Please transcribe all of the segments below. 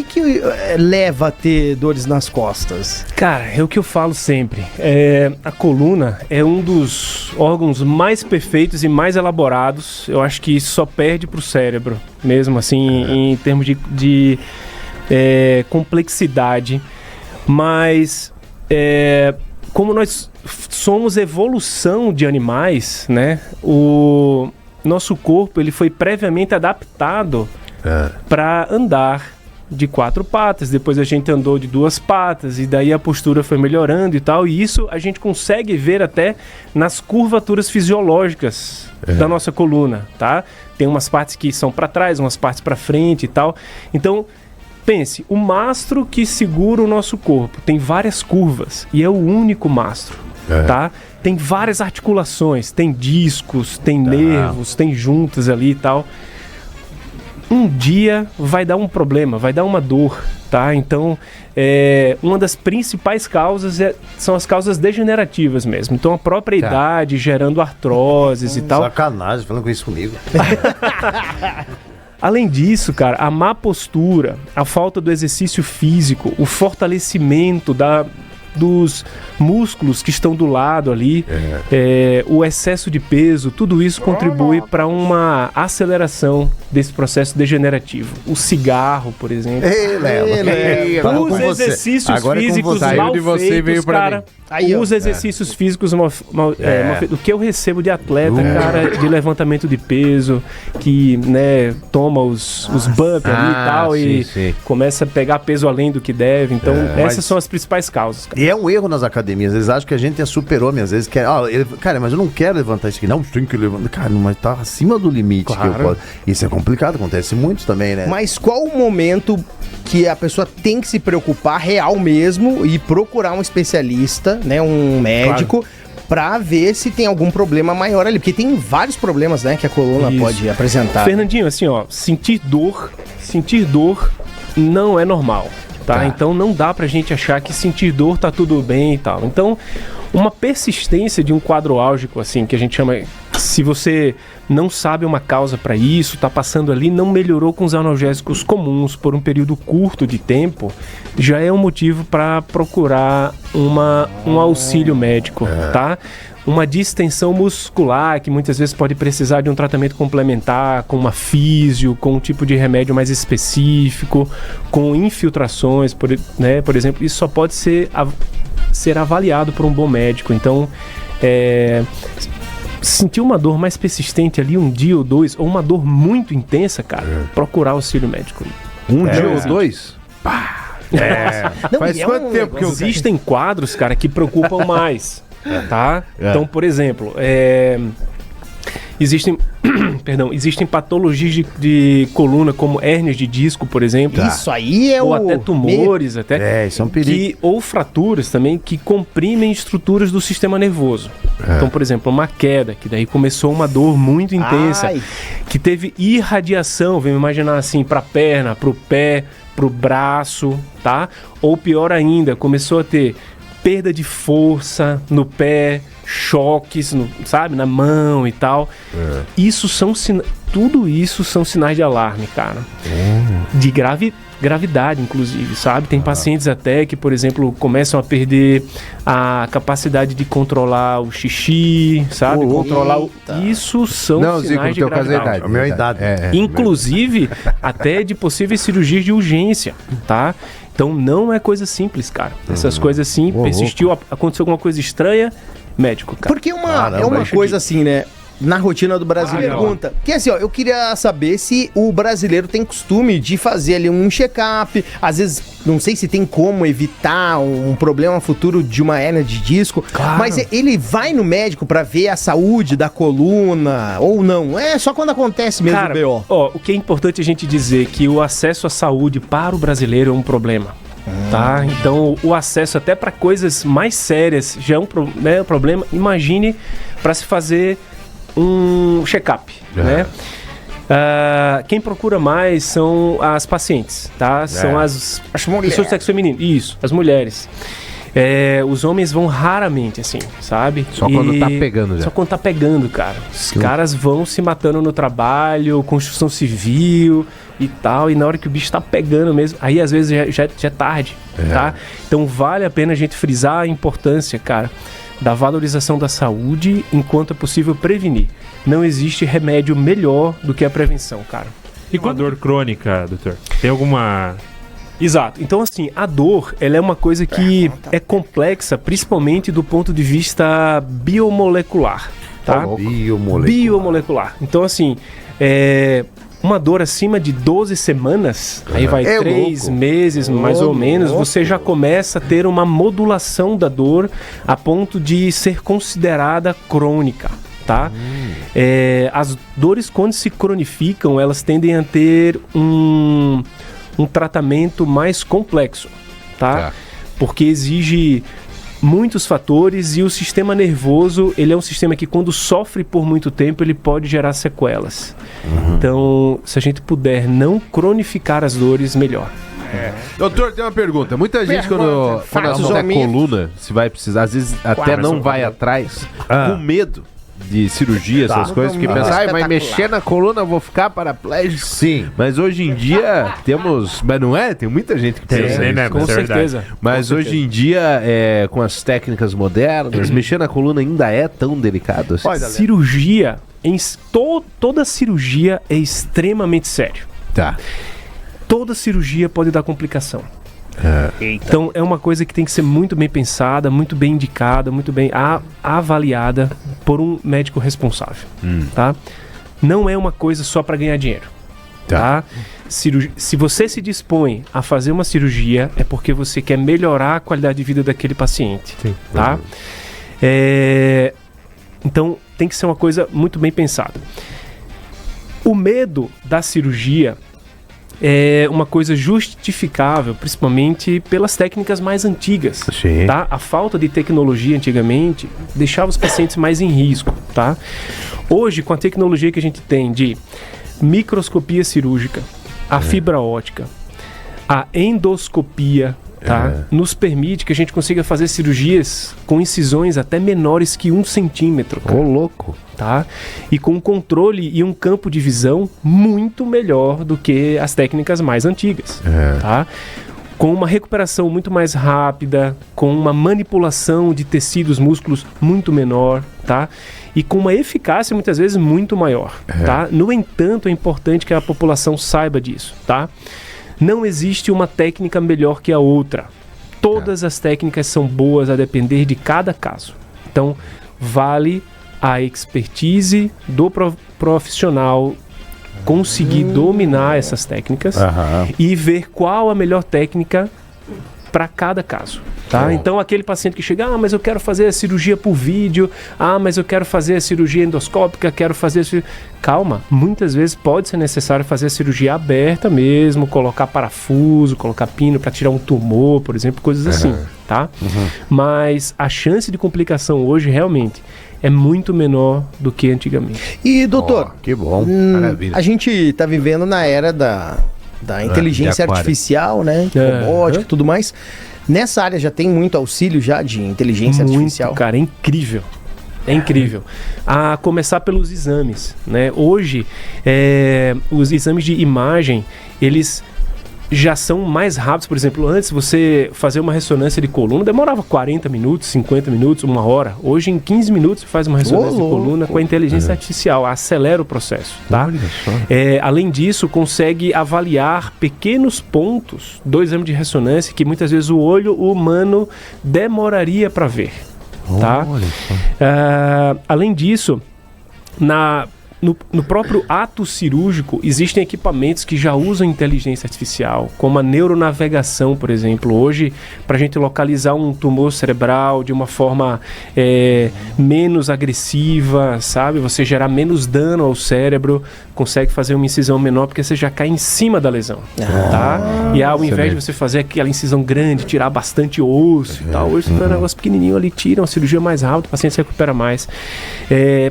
que leva a ter dores nas costas? Cara, é o que eu falo sempre. A coluna é um dos órgãos mais perfeitos e mais elaborados. Eu acho que isso só perde pro cérebro, mesmo assim, em termos de complexidade. Mas, como nós somos evolução de animais, né? O nosso corpo ele foi previamente adaptado para andar de 4 patas, depois a gente andou de 2 patas e daí a postura foi melhorando e tal, e isso a gente consegue ver até nas curvaturas fisiológicas da nossa coluna, tá? Tem umas partes que são para trás, umas partes para frente e tal. Então, pense, o mastro que segura o nosso corpo tem várias curvas e é o único mastro, tá? Tem várias articulações, tem discos, tem nervos, tem juntas ali e tal. Um dia vai dar um problema, vai dar uma dor, tá? Então, uma das principais causas são as causas degenerativas mesmo. Então, a própria idade gerando artroses e tal. Sacanagem, falando com isso comigo. Além disso, cara, a má postura, a falta do exercício físico, o fortalecimento dos músculos que estão do lado ali, o excesso de peso, tudo isso contribui para uma aceleração desse processo degenerativo. O cigarro, por exemplo. Os exercícios físicos mal feitos, cara. Os exercícios físicos mal feitos. O que eu recebo de atleta, cara, de levantamento de peso, que, né, toma os bump ali e tal, e começa a pegar peso além do que deve. Então, essas são as principais causas, cara. E é um erro nas academias. Eles acham que a gente é super-homem. Às vezes quer. Cara, mas eu não quero levantar isso aqui. Não, tem que levantar. Cara, mas tá acima do limite que eu posso. Isso é complicado, acontece muito também, né? Mas qual o momento que a pessoa tem que se preocupar real mesmo e procurar um especialista, né? Um médico, pra ver se tem algum problema maior ali? Porque tem vários problemas, né? Que a coluna pode apresentar. Fernandinho, assim, ó, sentir dor não é normal. Tá? Então não dá pra gente achar que sentir dor tá tudo bem e tal. Então, uma persistência de um quadro álgico, assim, que a gente chama... Se você não sabe uma causa para isso, tá passando ali, não melhorou com os analgésicos comuns por um período curto de tempo, já é um motivo para procurar um auxílio médico, tá? Uma distensão muscular, que muitas vezes pode precisar de um tratamento complementar, com uma físio, com um tipo de remédio mais específico, com infiltrações, por exemplo, isso só pode ser avaliado por um bom médico. Então, sentir uma dor mais persistente ali, um dia ou dois, ou uma dor muito intensa, cara, procurar auxílio médico. Um dia ou dois? Não, faz quanto tempo que existem quadros, cara, que preocupam mais. Tá? Então, por exemplo, existem patologias de coluna, como hérnias de disco, por exemplo. Isso aí ou até tumores, isso é um perigo. ou fraturas também, que comprimem estruturas do sistema nervoso. Então, por exemplo, uma queda, que daí começou uma dor muito intensa, que teve irradiação, vamos imaginar assim, para a perna, para o pé, para o braço, tá? Ou pior ainda, começou a ter perda de força no pé, choques, sabe, na mão e tal. Tudo isso são sinais de alarme, cara. De gravidade, inclusive, sabe? Tem pacientes até que, por exemplo, começam a perder a capacidade de controlar o xixi, sabe? Isso são sinais de gravidade. A minha idade. Inclusive, até de possíveis cirurgias de urgência, tá? Então não é coisa simples, cara. Essas coisas assim, persistiu, aconteceu alguma coisa estranha, médico, cara. Porque é uma coisa assim, né? Na rotina do brasileiro. Pergunta. Que assim, ó, eu queria saber se o brasileiro tem costume de fazer ali um check-up. Às vezes, não sei se tem como evitar um problema futuro de uma hérnia de disco. Claro. Mas ele vai no médico pra ver a saúde da coluna ou não? É só quando acontece mesmo, cara, o BO. Ó, o que é importante a gente dizer que o acesso à saúde para o brasileiro é um problema. Tá? Então, o acesso até para coisas mais sérias já é um problema. Imagine para se fazer um check-up, né? Quem procura mais são as pacientes, tá? São as pessoas do sexo feminino. Isso, as mulheres. Os homens vão raramente, assim, sabe? Só quando tá pegando já. Só quando tá pegando, cara. Os caras vão se matando no trabalho, construção civil e tal, e na hora que o bicho tá pegando mesmo, aí às vezes já é tarde, tá? Então vale a pena a gente frisar a importância, cara, da valorização da saúde enquanto é possível prevenir. Não existe remédio melhor do que a prevenção, cara. E com a dor crônica, doutor? Tem alguma... Exato. Então, assim, a dor, ela é uma coisa que é complexa, principalmente do ponto de vista biomolecular, tá? Biomolecular. Então, assim, uma dor acima de 12 semanas, aí vai 3 meses, mais ou menos, você já começa a ter uma modulação da dor a ponto de ser considerada crônica, tá? As dores, quando se cronificam, elas tendem a ter um tratamento mais complexo, tá? Porque exige muitos fatores e o sistema nervoso, ele é um sistema que quando sofre por muito tempo, ele pode gerar sequelas. Então, se a gente puder não cronificar as dores, melhor. Doutor, tem uma pergunta. Muita gente quando assunto é coluna, se vai precisar, às vezes até não vai atrás, com medo de cirurgia, essas coisas, porque pensa, mas mexer na coluna eu vou ficar paraplégico. Sim. Mas hoje em dia temos... Mas não é? Tem muita gente que pensa né? Com certeza. Mas hoje em dia, com as técnicas modernas, mexer na coluna ainda é tão delicado assim. Cirurgia, toda cirurgia é extremamente sério. Tá. Toda cirurgia pode dar complicação. Então é uma coisa que tem que ser muito bem pensada, muito bem indicada, muito bem avaliada por um médico responsável, tá? Não é uma coisa só para ganhar dinheiro, tá? Se você se dispõe a fazer uma cirurgia, é porque você quer melhorar a qualidade de vida daquele paciente, tá? Então tem que ser uma coisa muito bem pensada. O medo da cirurgia é uma coisa justificável, principalmente pelas técnicas mais antigas, tá? A falta de tecnologia antigamente deixava os pacientes mais em risco, tá? Hoje, com a tecnologia que a gente tem de microscopia cirúrgica, a fibra ótica, a endoscopia, tá? Nos permite que a gente consiga fazer cirurgias com incisões até menores que 1 centímetro. Ô, louco! Tá? E com um controle e um campo de visão muito melhor do que as técnicas mais antigas. Tá? Com uma recuperação muito mais rápida, com uma manipulação de tecidos, músculos muito menor, tá? E com uma eficácia muitas vezes muito maior. Tá? No entanto, é importante que a população saiba disso. Tá? Não existe uma técnica melhor que a outra. Todas as técnicas são boas a depender de cada caso. Então, vale a expertise do profissional conseguir dominar essas técnicas e ver qual a melhor técnica para cada caso, tá? Então aquele paciente que chega, mas eu quero fazer a cirurgia por vídeo, mas eu quero fazer a cirurgia endoscópica, quero fazer calma, muitas vezes pode ser necessário fazer a cirurgia aberta mesmo, colocar parafuso, colocar pino para tirar um tumor, por exemplo, coisas assim, tá? Mas a chance de complicação hoje realmente é muito menor do que antigamente. E, doutor, que bom. A gente tá vivendo na era da inteligência artificial, né? Robótica e tudo mais. Nessa área já tem muito auxílio já de inteligência artificial? Cara, é incrível. É incrível. A começar pelos exames, né? Hoje, os exames de imagem, eles já são mais rápidos. Por exemplo, antes você fazer uma ressonância de coluna demorava 40 minutos, 50 minutos, 1 hora. Hoje em 15 minutos você faz uma ressonância de coluna com a inteligência artificial, acelera o processo, tá? Além disso, consegue avaliar pequenos pontos do exame de ressonância que muitas vezes o olho humano demoraria para ver, tá? Além disso, no próprio ato cirúrgico, existem equipamentos que já usam inteligência artificial, como a neuronavegação, por exemplo. Hoje, para a gente localizar um tumor cerebral de uma forma menos agressiva, sabe? Você gerar menos dano ao cérebro, consegue fazer uma incisão menor, porque você já cai em cima da lesão, tá? E ao invés de você fazer aquela incisão grande, tirar bastante osso e tal, hoje você faz um negócio pequenininho ali, tira uma cirurgia mais rápida, o paciente se recupera mais.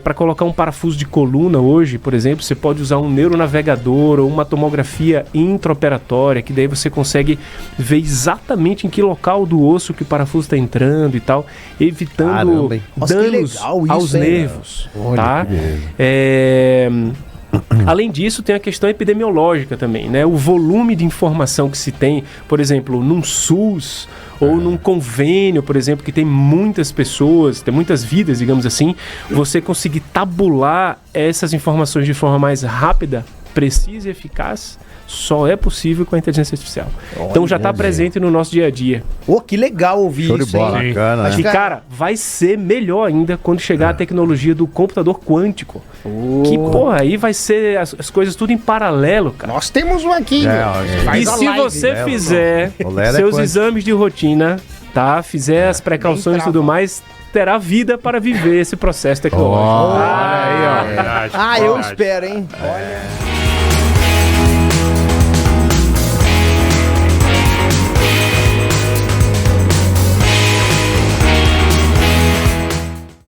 Para colocar um parafuso de coluna, retina hoje, por exemplo, você pode usar um neuronavegador ou uma tomografia intraoperatória, que daí você consegue ver exatamente em que local do osso que o parafuso está entrando e tal, evitando danos aos nervos, tá? Além disso, tem a questão epidemiológica também, né? O volume de informação que se tem, por exemplo, num SUS ou num convênio, por exemplo, que tem muitas pessoas, tem muitas vidas, digamos assim, você conseguir tabular essas informações de forma mais rápida, precisa e eficaz, só é possível com a inteligência artificial. Então já está presente no nosso dia a dia. Que legal ouvir Show de isso, bola, hein? bacana, E, cara, vai ser melhor ainda quando chegar a tecnologia do computador quântico. Que, porra, aí vai ser as coisas tudo em paralelo, cara. Nós temos um aqui. E se você fizer seus exames de rotina, tá? Fizer as precauções e tudo mais, terá vida para viver esse processo tecnológico. Eu espero, hein? Olha.